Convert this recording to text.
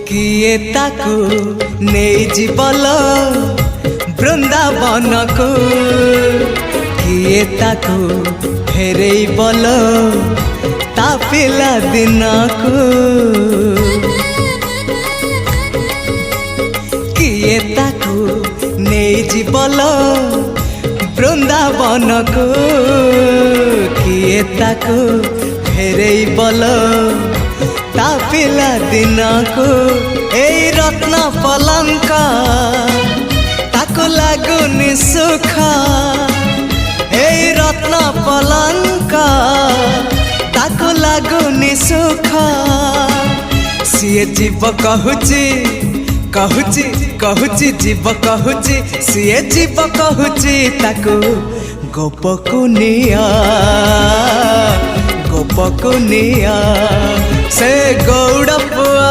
किए ताकू नहीं जीवल बृंदावन को किए ताकू फेरे बल ता पिला दिन को किए ताकू नहीं जीवल बृंदावन को किए ताकू फेरे बल ता पिला दिन को ए रत्न पलंक ताको लागुनी सुख ए रत्न पलंक ताको लागुनी सुख सीए जीव कहूची कहूची कहूची जीव कहूची सीए जीव कहूची ताको गोपकुनिया गोपकुनिया से गौड़ पुआ।